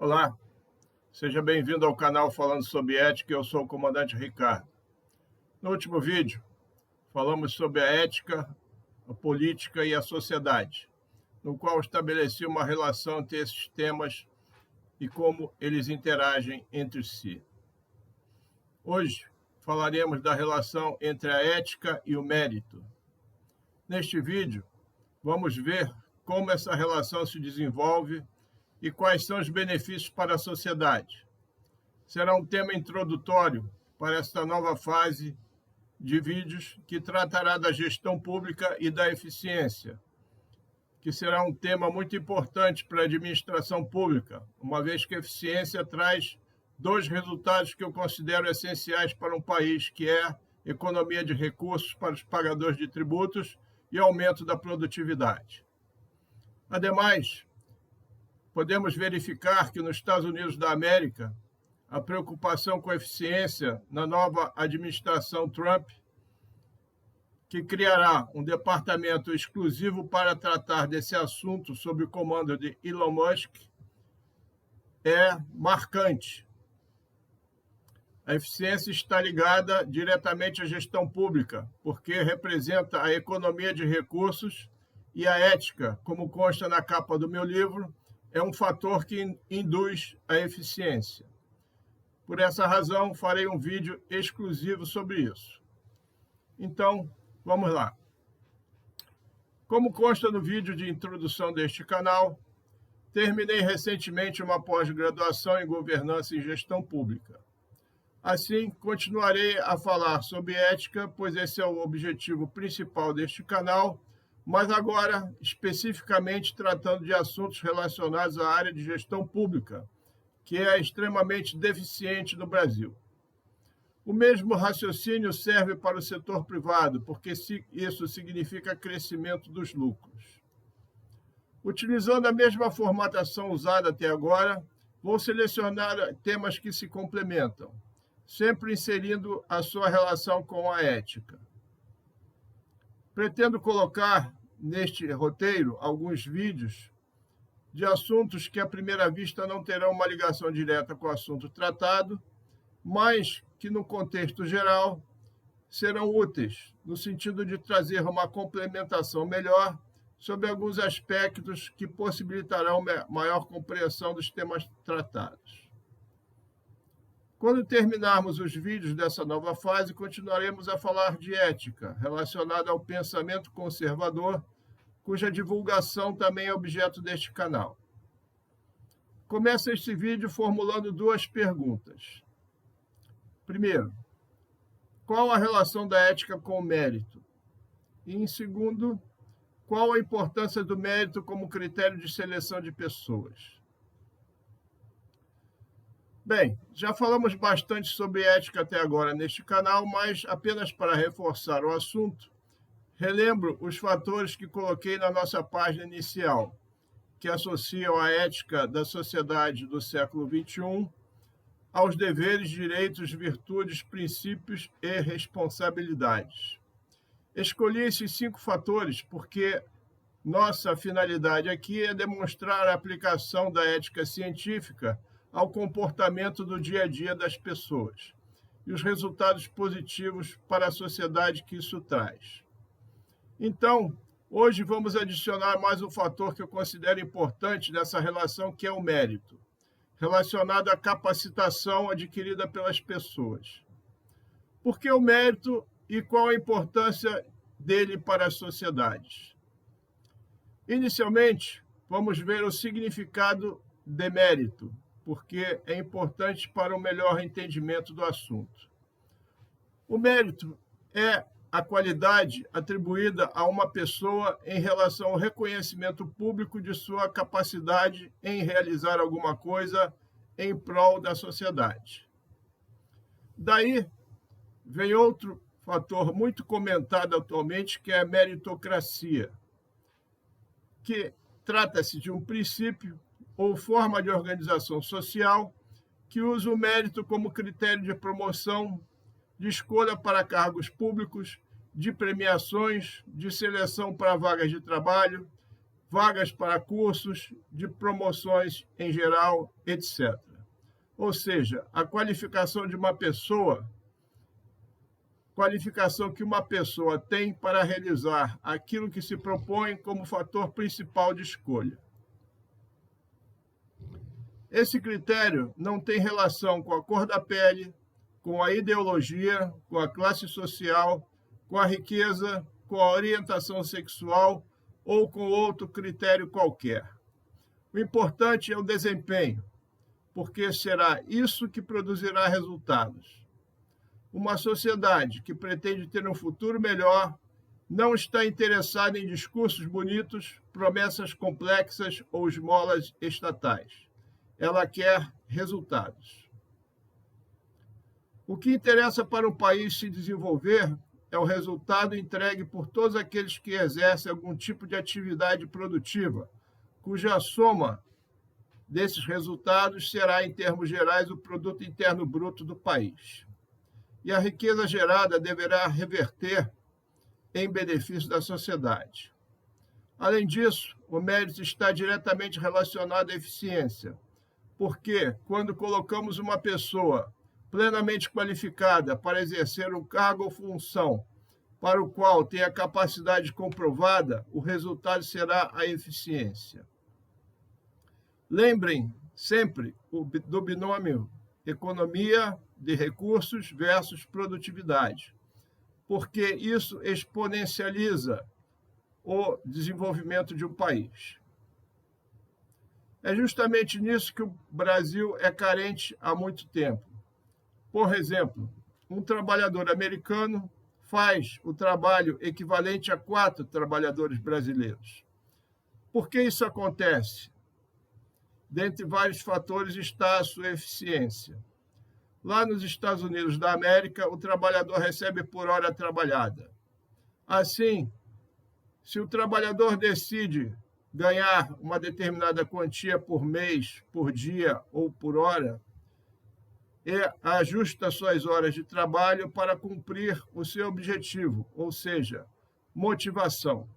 Olá, seja bem-vindo ao canal Falando sobre Ética. Eu sou o comandante Ricardo. No último vídeo, falamos sobre a ética, a política e a sociedade, no qual estabeleci uma relação entre esses temas e como eles interagem entre si. Hoje, falaremos da relação entre a ética e o mérito. Neste vídeo, vamos ver como essa relação se desenvolve e quais são os benefícios para a sociedade. Será um tema introdutório para esta nova fase de vídeos que tratará da gestão pública e da eficiência, que será um tema muito importante para a administração pública, uma vez que a eficiência traz dois resultados que eu considero essenciais para um país, que é economia de recursos para os pagadores de tributos e aumento da produtividade. Ademais, podemos verificar que nos Estados Unidos da América, a preocupação com a eficiência na nova administração Trump, que criará um departamento exclusivo para tratar desse assunto sob o comando de Elon Musk, é marcante. A eficiência está ligada diretamente à gestão pública, porque representa a economia de recursos, e a ética, como consta na capa do meu livro, é um fator que induz a eficiência. Por essa razão, farei um vídeo exclusivo sobre isso. Então, vamos lá. Como consta no vídeo de introdução deste canal, terminei recentemente uma pós-graduação em governança e gestão pública. Assim, continuarei a falar sobre ética, pois esse é o objetivo principal deste canal, mas agora, especificamente tratando de assuntos relacionados à área de gestão pública, que é extremamente deficiente no Brasil. O mesmo raciocínio serve para o setor privado, porque isso significa crescimento dos lucros. Utilizando a mesma formatação usada até agora, vou selecionar temas que se complementam, sempre inserindo a sua relação com a ética. Pretendo colocar neste roteiro alguns vídeos de assuntos que à primeira vista não terão uma ligação direta com o assunto tratado, mas que no contexto geral serão úteis, no sentido de trazer uma complementação melhor sobre alguns aspectos que possibilitarão maior compreensão dos temas tratados. Quando terminarmos os vídeos dessa nova fase, continuaremos a falar de ética, relacionada ao pensamento conservador, cuja divulgação também é objeto deste canal. Começo este vídeo formulando duas perguntas. Primeiro, qual a relação da ética com o mérito? E, em segundo, qual a importância do mérito como critério de seleção de pessoas? Bem, já falamos bastante sobre ética até agora neste canal, mas apenas para reforçar o assunto, relembro os fatores que coloquei na nossa página inicial, que associam a ética da sociedade do século XXI aos deveres, direitos, virtudes, princípios e responsabilidades. Escolhi esses 5 fatores porque nossa finalidade aqui é demonstrar a aplicação da ética científica ao comportamento do dia a dia das pessoas e os resultados positivos para a sociedade que isso traz. Então, hoje vamos adicionar mais um fator que eu considero importante nessa relação, que é o mérito, relacionado à capacitação adquirida pelas pessoas. Por que o mérito e qual a importância dele para as sociedades? Inicialmente, vamos ver o significado de mérito, porque é importante para um melhor entendimento do assunto. O mérito é a qualidade atribuída a uma pessoa em relação ao reconhecimento público de sua capacidade em realizar alguma coisa em prol da sociedade. Daí vem outro fator muito comentado atualmente, que é a meritocracia, que trata-se de um princípio ou forma de organização social que usa o mérito como critério de promoção, de escolha para cargos públicos, de premiações, de seleção para vagas de trabalho, vagas para cursos, de promoções em geral, etc. Ou seja, a qualificação de uma pessoa, qualificação que uma pessoa tem para realizar aquilo que se propõe como fator principal de escolha. Esse critério não tem relação com a cor da pele, com a ideologia, com a classe social, com a riqueza, com a orientação sexual ou com outro critério qualquer. O importante é o desempenho, porque será isso que produzirá resultados. Uma sociedade que pretende ter um futuro melhor não está interessada em discursos bonitos, promessas complexas ou esmolas estatais. Ela quer resultados. O que interessa para um país se desenvolver é o resultado entregue por todos aqueles que exercem algum tipo de atividade produtiva, cuja soma desses resultados será, em termos gerais, o produto interno bruto do país. E a riqueza gerada deverá reverter em benefício da sociedade. Além disso, o mérito está diretamente relacionado à eficiência, porque quando colocamos uma pessoa plenamente qualificada para exercer um cargo ou função para o qual tem a capacidade comprovada, o resultado será a eficiência. Lembrem sempre do binômio economia de recursos versus produtividade, porque isso exponencializa o desenvolvimento de um país. É justamente nisso que o Brasil é carente há muito tempo. Por exemplo, um trabalhador americano faz o trabalho equivalente a 4 trabalhadores brasileiros. Por que isso acontece? Dentre vários fatores está a sua eficiência. Lá nos Estados Unidos da América, o trabalhador recebe por hora trabalhada. Assim, se o trabalhador decide ganhar uma determinada quantia por mês, por dia ou por hora, e ajusta suas horas de trabalho para cumprir o seu objetivo, ou seja, motivação.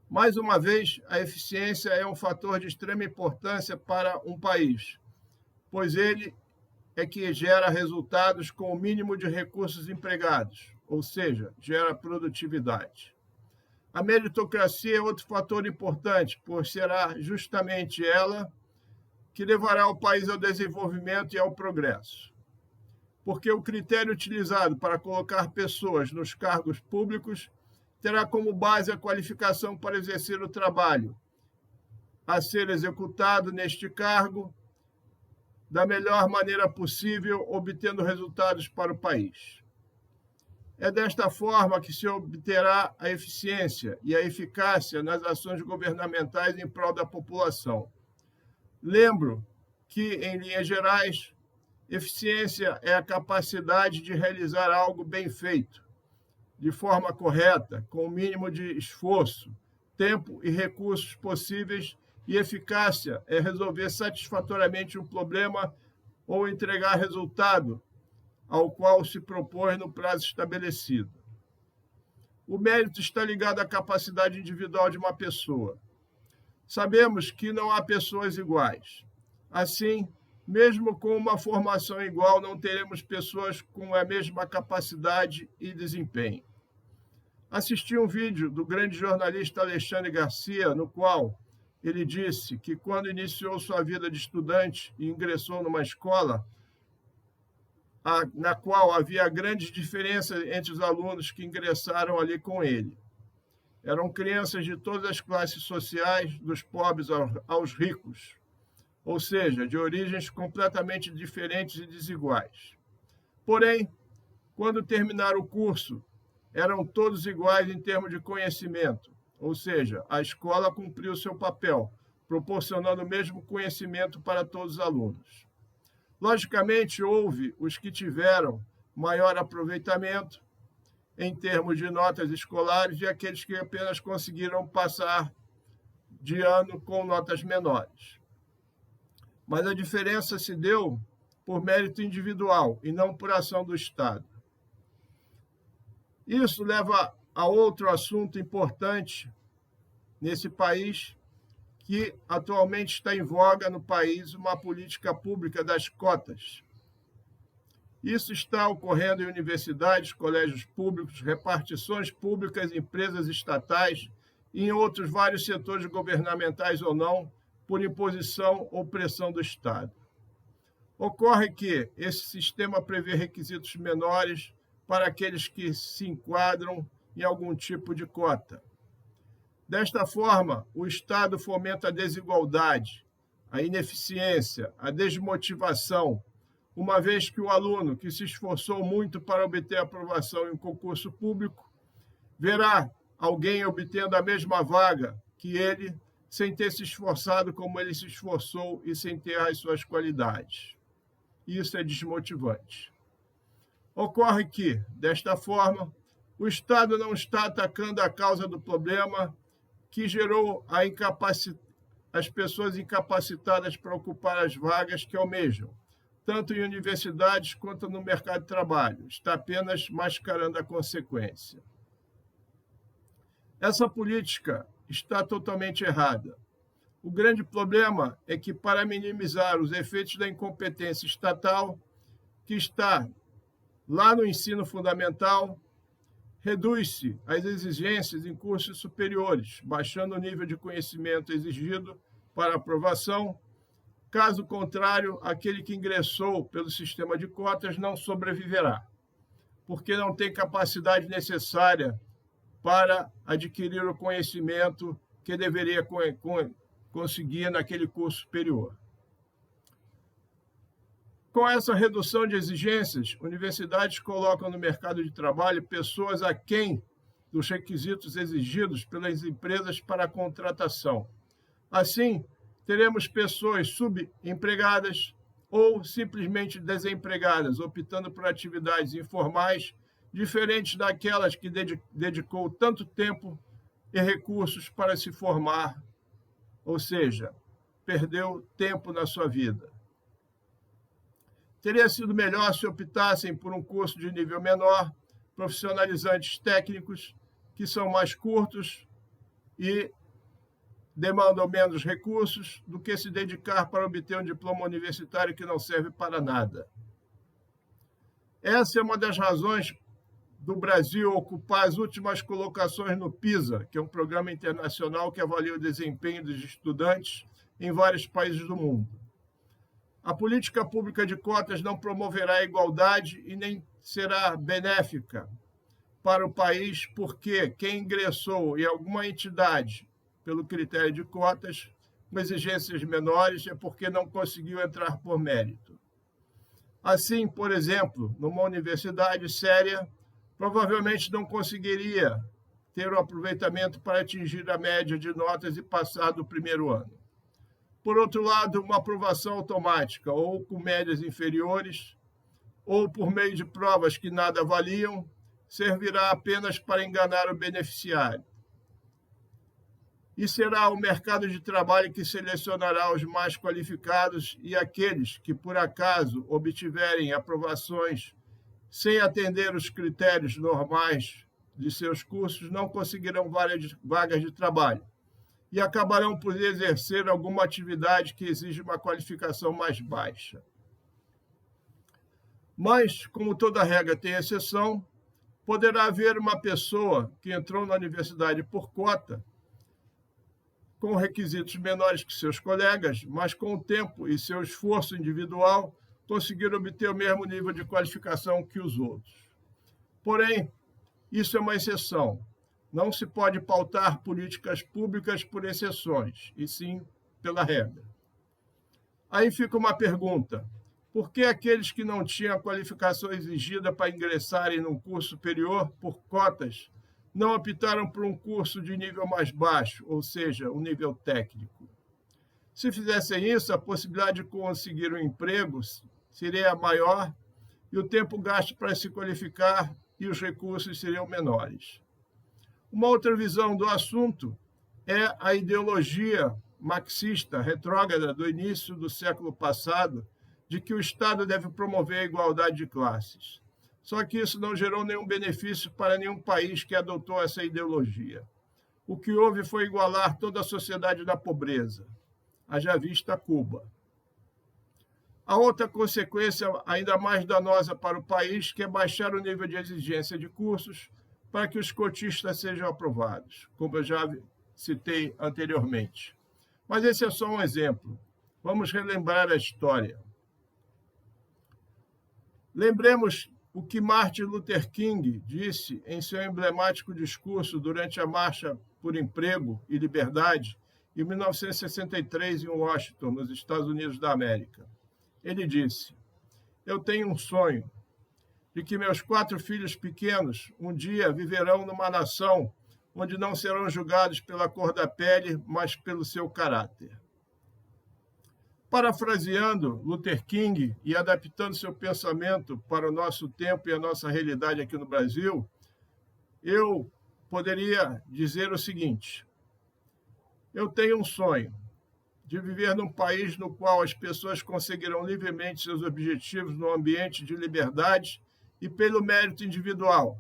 Mais uma vez, a eficiência é um fator de extrema importância para um país, pois ele é que gera resultados com o mínimo de recursos empregados, ou seja, gera produtividade. A meritocracia é outro fator importante, pois será justamente ela que levará o país ao desenvolvimento e ao progresso. Porque o critério utilizado para colocar pessoas nos cargos públicos terá como base a qualificação para exercer o trabalho a ser executado neste cargo da melhor maneira possível, obtendo resultados para o país. É desta forma que se obterá a eficiência e a eficácia nas ações governamentais em prol da população. Lembro que, em linhas gerais, eficiência é a capacidade de realizar algo bem feito, de forma correta, com o mínimo de esforço, tempo e recursos possíveis, e eficácia é resolver satisfatoriamente um problema ou entregar resultado ao qual se propõe no prazo estabelecido. O mérito está ligado à capacidade individual de uma pessoa. Sabemos que não há pessoas iguais. Assim, mesmo com uma formação igual, não teremos pessoas com a mesma capacidade e desempenho. Assisti um vídeo do grande jornalista Alexandre Garcia, no qual ele disse que quando iniciou sua vida de estudante e ingressou numa escola, na qual havia grandes diferenças entre os alunos que ingressaram ali com ele. Eram crianças de todas as classes sociais, dos pobres aos ricos, ou seja, de origens completamente diferentes e desiguais. Porém, quando terminaram o curso, eram todos iguais em termos de conhecimento, ou seja, a escola cumpriu seu papel, proporcionando o mesmo conhecimento para todos os alunos. Logicamente, houve os que tiveram maior aproveitamento em termos de notas escolares e aqueles que apenas conseguiram passar de ano com notas menores. Mas a diferença se deu por mérito individual e não por ação do Estado. Isso leva a outro assunto importante nesse país, que atualmente está em voga no país uma política pública das cotas. Isso está ocorrendo em universidades, colégios públicos, repartições públicas, empresas estatais e em outros vários setores governamentais ou não, por imposição ou pressão do Estado. Ocorre que esse sistema prevê requisitos menores para aqueles que se enquadram em algum tipo de cota. Desta forma, o Estado fomenta a desigualdade, a ineficiência, a desmotivação, uma vez que o aluno que se esforçou muito para obter aprovação em um concurso público verá alguém obtendo a mesma vaga que ele, sem ter se esforçado como ele se esforçou e sem ter as suas qualidades. Isso é desmotivante. Ocorre que, desta forma, o Estado não está atacando a causa do problema que gerou as pessoas incapacitadas para ocupar as vagas que almejam, tanto em universidades quanto no mercado de trabalho. Está apenas mascarando a consequência. Essa política está totalmente errada. O grande problema é que, para minimizar os efeitos da incompetência estatal, que está lá no ensino fundamental, reduz-se as exigências em cursos superiores, baixando o nível de conhecimento exigido para aprovação. Caso contrário, aquele que ingressou pelo sistema de cotas não sobreviverá, porque não tem capacidade necessária para adquirir o conhecimento que deveria conseguir naquele curso superior. Com essa redução de exigências, universidades colocam no mercado de trabalho pessoas aquém dos requisitos exigidos pelas empresas para a contratação. Assim, teremos pessoas subempregadas ou simplesmente desempregadas, optando por atividades informais, diferentes daquelas que dedicou tanto tempo e recursos para se formar, ou seja, perdeu tempo na sua vida. Teria sido melhor se optassem por um curso de nível menor, profissionalizantes técnicos, que são mais curtos e demandam menos recursos, do que se dedicar para obter um diploma universitário que não serve para nada. Essa é uma das razões do Brasil ocupar as últimas colocações no PISA, que é um programa internacional que avalia o desempenho dos estudantes em vários países do mundo. A política pública de cotas não promoverá a igualdade e nem será benéfica para o país, porque quem ingressou em alguma entidade pelo critério de cotas, com exigências menores, é porque não conseguiu entrar por mérito. Assim, por exemplo, numa universidade séria, provavelmente não conseguiria ter o aproveitamento para atingir a média de notas e passar do primeiro ano. Por outro lado, uma aprovação automática, ou com médias inferiores, ou por meio de provas que nada valiam, servirá apenas para enganar o beneficiário. E será o mercado de trabalho que selecionará os mais qualificados, e aqueles que, por acaso, obtiverem aprovações sem atender os critérios normais de seus cursos, não conseguirão vagas de trabalho e acabarão por exercer alguma atividade que exige uma qualificação mais baixa. Mas, como toda regra tem exceção, poderá haver uma pessoa que entrou na universidade por cota, com requisitos menores que seus colegas, mas com o tempo e seu esforço individual, conseguir obter o mesmo nível de qualificação que os outros. Porém, isso é uma exceção. Não se pode pautar políticas públicas por exceções, e sim pela regra. Aí fica uma pergunta: por que aqueles que não tinham a qualificação exigida para ingressarem num curso superior por cotas não optaram por um curso de nível mais baixo, ou seja, um nível técnico? Se fizessem isso, a possibilidade de conseguir um emprego seria maior e o tempo gasto para se qualificar e os recursos seriam menores. Uma outra visão do assunto é a ideologia marxista retrógrada do início do século passado, de que o Estado deve promover a igualdade de classes. Só que isso não gerou nenhum benefício para nenhum país que adotou essa ideologia. O que houve foi igualar toda a sociedade na pobreza, haja vista Cuba. A outra consequência, ainda mais danosa para o país, que é baixar o nível de exigência de cursos para que os cotistas sejam aprovados, como eu já citei anteriormente. Mas esse é só um exemplo. Vamos relembrar a história. Lembremos o que Martin Luther King disse em seu emblemático discurso durante a Marcha por Emprego e Liberdade, em 1963, em Washington, nos Estados Unidos da América. Ele disse: "Eu tenho um sonho de que meus 4 filhos pequenos um dia viverão numa nação onde não serão julgados pela cor da pele, mas pelo seu caráter." Parafraseando Luther King e adaptando seu pensamento para o nosso tempo e a nossa realidade aqui no Brasil, eu poderia dizer o seguinte: eu tenho um sonho de viver num país no qual as pessoas conseguirão livremente seus objetivos no ambiente de liberdade e pelo mérito individual,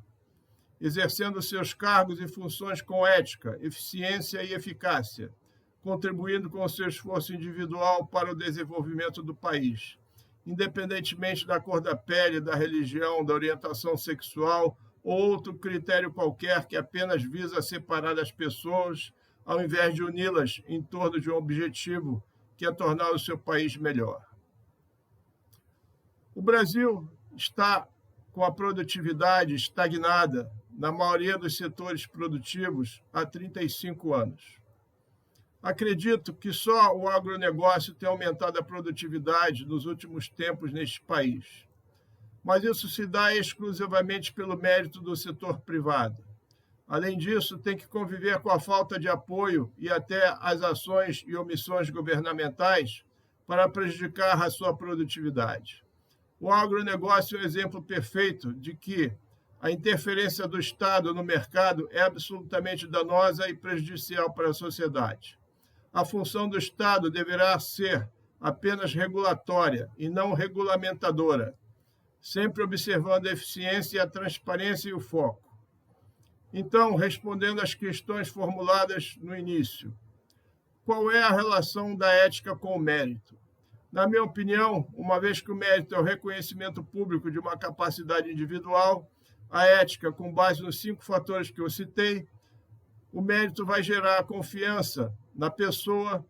exercendo seus cargos e funções com ética, eficiência e eficácia, contribuindo com o seu esforço individual para o desenvolvimento do país, independentemente da cor da pele, da religião, da orientação sexual ou outro critério qualquer que apenas visa separar as pessoas, ao invés de uni-las em torno de um objetivo que é tornar o seu país melhor. O Brasil está com a produtividade estagnada na maioria dos setores produtivos há 35 anos. Acredito que só o agronegócio tem aumentado a produtividade nos últimos tempos neste país, mas isso se dá exclusivamente pelo mérito do setor privado. Além disso, tem que conviver com a falta de apoio e até as ações e omissões governamentais para prejudicar a sua produtividade. O agronegócio é o exemplo perfeito de que a interferência do Estado no mercado é absolutamente danosa e prejudicial para a sociedade. A função do Estado deverá ser apenas regulatória e não regulamentadora, sempre observando a eficiência, a transparência e o foco. Então, respondendo às questões formuladas no início, qual é a relação da ética com o mérito? Na minha opinião, uma vez que o mérito é o reconhecimento público de uma capacidade individual, a ética, com base nos 5 fatores que eu citei, o mérito vai gerar confiança na pessoa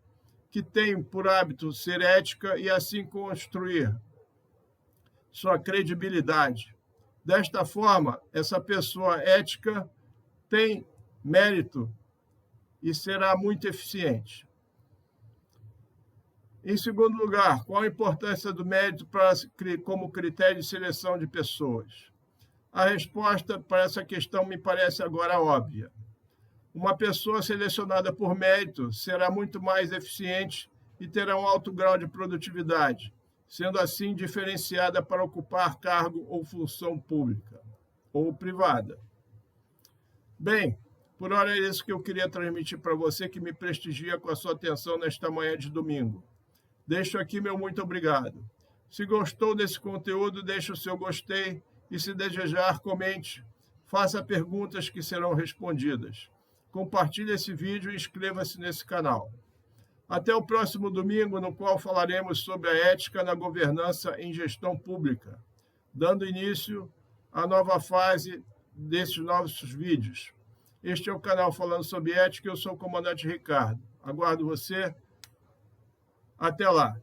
que tem por hábito ser ética e assim construir sua credibilidade. Desta forma, essa pessoa ética tem mérito e será muito eficiente. Em segundo lugar, qual a importância do mérito como critério de seleção de pessoas? A resposta para essa questão me parece agora óbvia. Uma pessoa selecionada por mérito será muito mais eficiente e terá um alto grau de produtividade, sendo assim diferenciada para ocupar cargo ou função pública ou privada. Bem, por hora é isso que eu queria transmitir para você que me prestigia com a sua atenção nesta manhã de domingo. Deixo aqui meu muito obrigado. Se gostou desse conteúdo, deixe o seu gostei e, se desejar, comente. Faça perguntas que serão respondidas. Compartilhe esse vídeo e inscreva-se nesse canal. Até o próximo domingo, no qual falaremos sobre a ética na governança em gestão pública, dando início à nova fase desses novos vídeos. Este é o canal Falando sobre Ética, eu sou o comandante Ricardo. Aguardo você. Até lá.